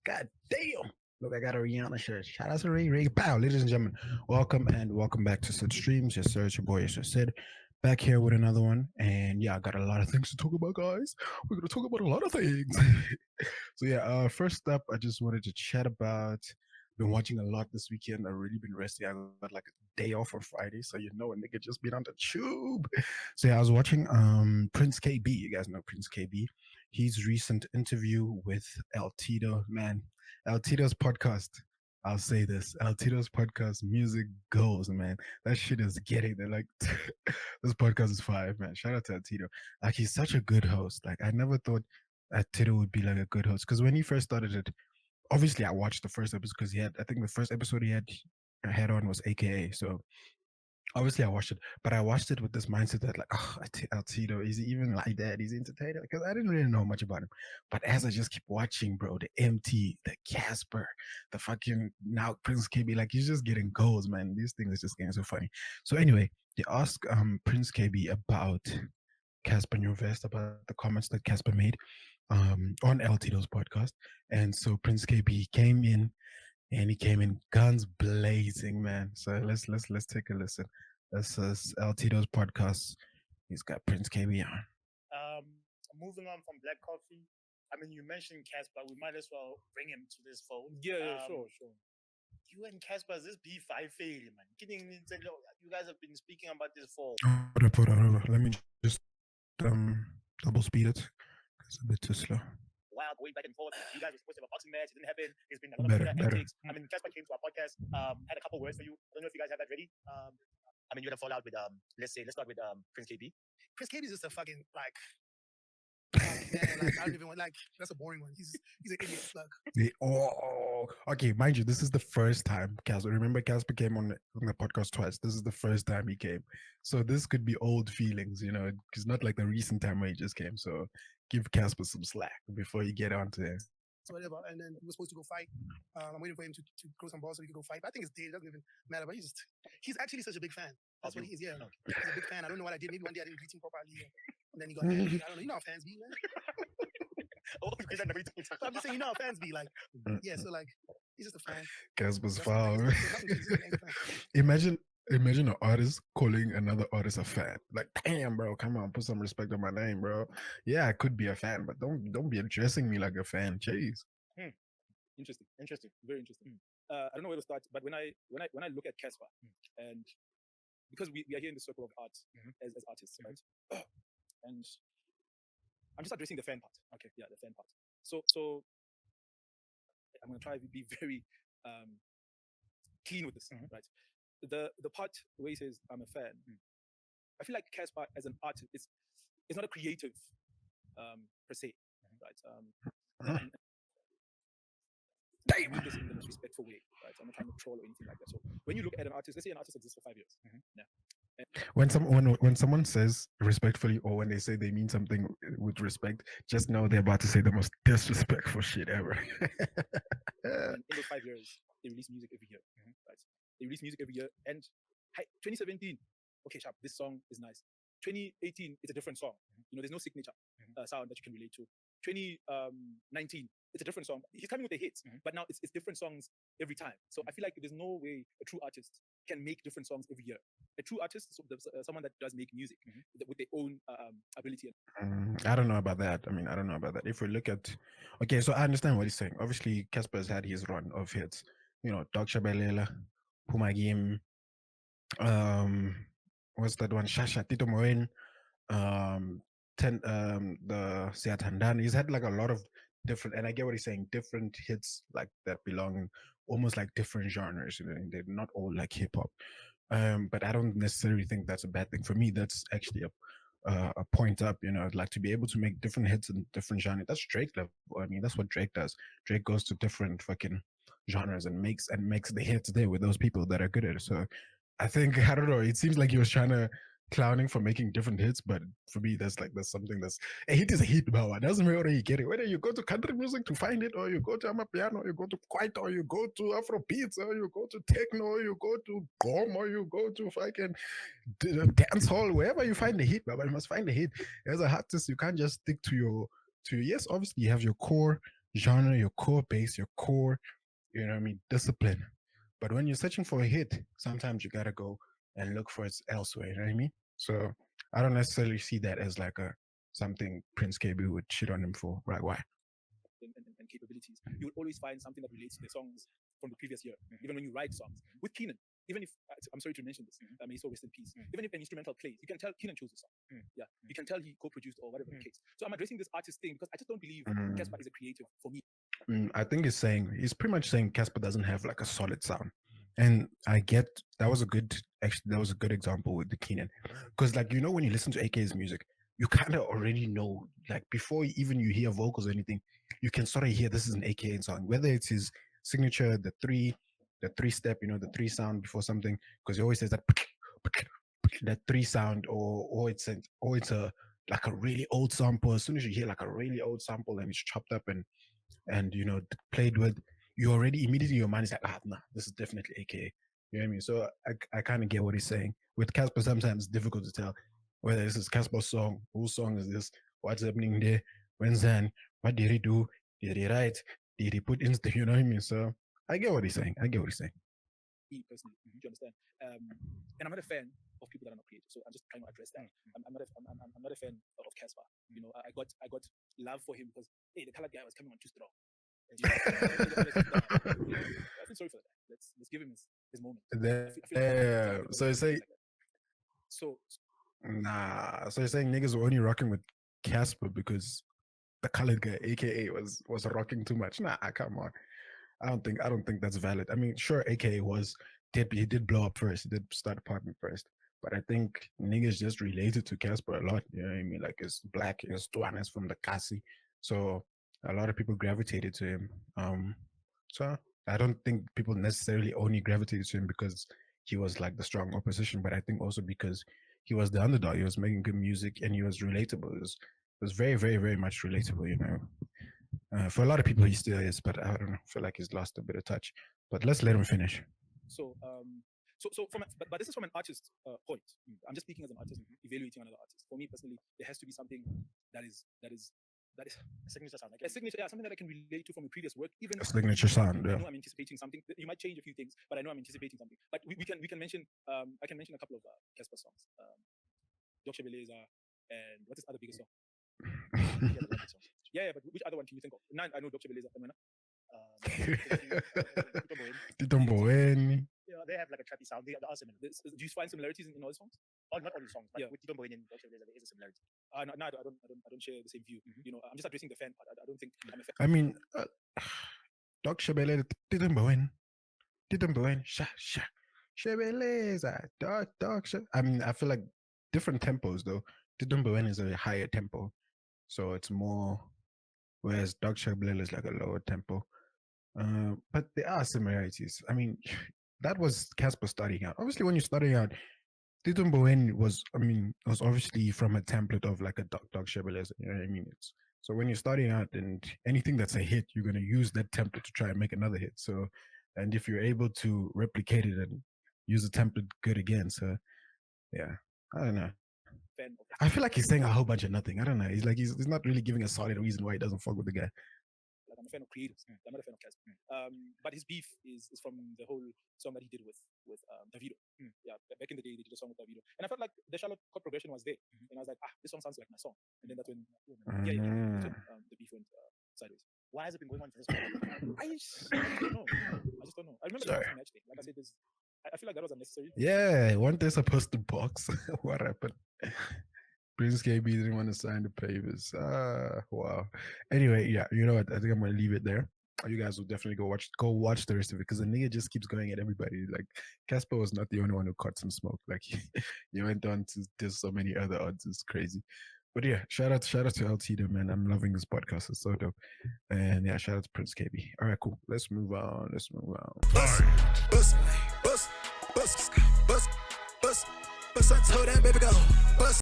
God damn. Look, I got a Rihanna shirt. Shout out to Ray. Pow, ladies and gentlemen. Welcome back to Sid Streams. Yes, sir. It's your boy, it's your Sid. Back here with another one. And yeah, I got a lot of things to talk about, guys. We're gonna talk about a lot of things. So yeah, first up, I just wanted to chat about. Been watching a lot this weekend. I've really been resting. I got like a day off on Friday, so a nigga just been on the tube. So yeah, I was watching Prince KB. You guys know Prince KB. His recent interview with El Tito. Man, El Tito's podcast. I'll say this. El Tito's podcast, music goes, man. That shit is getting there. Like this podcast is five, man. Shout out to El Tito. Like he's such a good host. Like I never thought Tito would be like a good host. Because when he first started it, obviously I watched the first episode because I think the first episode he had on was AKA. So obviously I watched it, but I watched it with this mindset that like, oh, Tito, is he even like that? He's entertaining because I didn't really know much about him. But as I just keep watching, bro, the MT, the Cassper, the fucking now Prince KB, like he's just getting goals, man. These things are just getting so funny. So anyway, they asked Prince KB about Cassper Newvest, about the comments that Cassper made on El Tito's podcast. And so Prince KB came in and he came in guns blazing, man. So let's take a listen. This is El Tito's podcast. He's got Prince KB on. Um, Moving on from Black Coffee. I mean, you mentioned Cassper. We might as well bring him to this phone. Yeah, sure. You and Cassper, this B5 fail, man. Kidding me? You guys have been speaking about this for. Hold on. Let me just double speed it. It's a bit too slow. Wild, going back and forth. You guys were supposed to have a boxing match. It didn't happen. There's been a lot of antics. I mean, Cassper came to our podcast. Had a couple words for you. I don't know if you guys have that ready. I mean, you had a fallout with let's start with Prince KB. Prince KB is just a fucking like I don't even want that's a boring one. He's an idiot. Okay, mind you, this is the first time Cassper. Remember, Cassper came on the podcast twice. This is the first time he came, so this could be old feelings, It's not like the recent time where he just came. So give Cassper some slack before you get onto it. So whatever, and then he was supposed to go fight. I'm waiting for him to grow some balls so he can go fight. But I think it's dead. It doesn't even matter. But he's actually such a big fan. That's what he is. Yeah, he's a big fan. I don't know what I did. Maybe one day I didn't greet him properly. And then he got mad. I don't know. You know how fans be, man. I'm just saying, you know how fans be. Like, yeah. So like, he's just a fan. Casper's foul. Imagine an artist calling another artist a fan. Like, damn, bro, come on, put some respect on my name, bro. Yeah, I could be a fan, but don't be addressing me like a fan. Jeez. Interesting, very interesting. I don't know where to start, but when I look at Cassper, and because we are here in the circle of art as artists, right? And I'm just addressing the fan part. Okay, yeah, the fan part. So I'm gonna try to be very clean with this, right? The part where he says I'm a fan, I feel like Cassper as an artist is not a creative per se, right? I mean this in the most respectful way, right? I'm not trying to troll or anything like that. So when you look at an artist, let's say an artist exists for 5 years. When someone says respectfully, or when they say they mean something with respect, just know they're about to say the most disrespectful shit ever. In those 5 years, they release music every year, right? They release music every year, and 2017, okay, sharp, this song is nice. 2018, it's a different song. There's no signature sound that you can relate to. 2019, it's a different song. He's coming with the hits, but now it's different songs every time. So I feel like there's no way a true artist can make different songs every year. A true artist is someone that does make music with their own ability. I don't know about that. I don't know about that. If we look at, okay, so I understand what he's saying. Obviously, Casper's had his run of hits. Dog Shabelela, Puma Game, what's that one? Shasha, Tito Moen, the Siatandan. He's had like a lot of different, and I get what he's saying, different hits like that belong almost like different genres. They're not all like hip hop. But I don't necessarily think that's a bad thing. For me, that's actually a point up. Like to be able to make different hits in different genres. That's Drake level. That's what Drake does. Drake goes to different fucking genres and makes the hits there with those people that are good at it. So I think, I don't know, it seems like he was trying to clowning for making different hits, but for me that's something that's a hit is a hit, bro. It doesn't matter where you get it, whether you go to country music to find it, or you go to Amapiano, or you go to Kwaito, or you go to Afro beats, or you go to techno, or you go to gqom, or you go to fucking dance hall. Wherever you find the hit, but you must find the hit. As an artist, you can't just stick to your yes, obviously you have your core genre, your core base, your core, you know what I mean, discipline. But when you're searching for a hit, sometimes you gotta go and look for it elsewhere. You know what I mean? So I don't necessarily see that as like a something Prince KayBee would shit on him for. Right? Why? And capabilities, you will always find something that relates to the songs from the previous year. Even when you write songs with Keenan, even if I'm sorry to mention this, may he so rest in peace. Even if an instrumental plays, you can tell Keenan chose the song. Yeah, you can tell he co-produced or whatever the case. So I'm addressing this artist thing because I just don't believe Cassper is a creative for me. I think he's pretty much saying Cassper doesn't have like a solid sound, and I get that was a good example with the Keenan, because like when you listen to AK's music, you kind of already know, like before even you hear vocals or anything, you can sort of hear this is an AKA song, whether it's his signature, the three step, the three sound before something, because he always says that that three sound, or it's a like a really old sample. As soon as you hear like a really old sample and it's chopped up and played with, you already immediately your mind is like, nah, this is definitely AKA. You know what I mean? So I kind of get what he's saying. With Cassper, sometimes it's difficult to tell whether this is Casper's song, whose song is this, what's happening there, when's then, what did he do, did he write, did he put in, you know what I mean? So I get what he's saying. Me personally, do you understand? And I'm not a fan of people that are not creative, so I'm just trying to address that. I'm not a fan of Cassper. I got love for him because hey, the colored guy was coming on too strong. I feel sorry for that. Let's give him his moment. So you say, so you're saying niggas were only rocking with Cassper because the colored guy, AKA, was rocking too much? Nah, come on. I don't think that's valid. I mean, sure, AKA he did blow up first. He did start popping first. But I think niggas just related to Cassper a lot. You know what I mean? Like, it's black, it's Tuanes from the Kasi. So a lot of people gravitated to him. So I don't think people necessarily only gravitated to him because he was like the strong opposition, but I think also because he was the underdog. He was making good music and he was relatable. It was very, very, very much relatable, for a lot of people, he still is, but I don't know. I feel like he's lost a bit of touch. But let's let him finish. So but this is from an artist point. I'm just speaking as an artist, evaluating another artist. For me personally, there has to be something that is a signature sound, like a signature, something that I can relate to from a previous work. Even a signature sound. I know I'm anticipating something. You might change a few things, but I know I'm anticipating something. But we can mention. I can mention a couple of Cassper songs. Dr. Beleza, and what's his other biggest song? Yeah, but which other one can you think of? Nine, I know Dr. Beleza. Yeah, they have like a trappy sound. They are similar. Do you find similarities in all the songs? Oh, not all the songs, but with Tito Mboweni and Dr. Beleza, there is a similarity. No, I don't share the same view. I'm just addressing the fan part. I don't think I'm a fan. I mean, Dr. Beleza, Tito Mboweni, Shebeleza, Dog. I mean, I feel like different tempos though. Tito Mboweni is a higher tempo, so it's more. Whereas Dr. Beleza is like a lower tempo. But there are similarities. I mean, that was Cassper starting out. Obviously, when you're starting out, Tito Mboweni was obviously from a template of like a Dr. Beleza. You know what I mean? So when you're starting out and anything that's a hit, you're going to use that template to try and make another hit. So, and if you're able to replicate it and use the template good again. So, yeah, I don't know. I feel like he's saying a whole bunch of nothing. I don't know. He's not really giving a solid reason why he doesn't fuck with the guy. Like, I'm a fan of creatives. I'm not a fan of Cassper. But his beef is from the whole song that he did with Davido. Yeah, back in the day they did a song with Davido, and I felt like the Charlotte chord progression was there, and I was like, this song sounds like my song. And then that's when the beef went sideways. Why has it been going on for this long? I just don't know. I remember the match thing. Like I said, I feel like that was unnecessary. Yeah, weren't they supposed to box? What happened? Prince KayBee didn't want to sign the papers. Wow. Anyway, yeah, you know what? I think I'm gonna leave it there. You guys will definitely go watch the rest of it because the nigga just keeps going at everybody. Like Cassper was not the only one who caught some smoke. Like he went on to there's so many other odds. It's crazy. But yeah, shout out to LT though, man. I'm loving this podcast. It's so dope. And yeah, shout out to Prince KayBee. All right, cool. Let's move on. Bust, I told that baby go. Bust.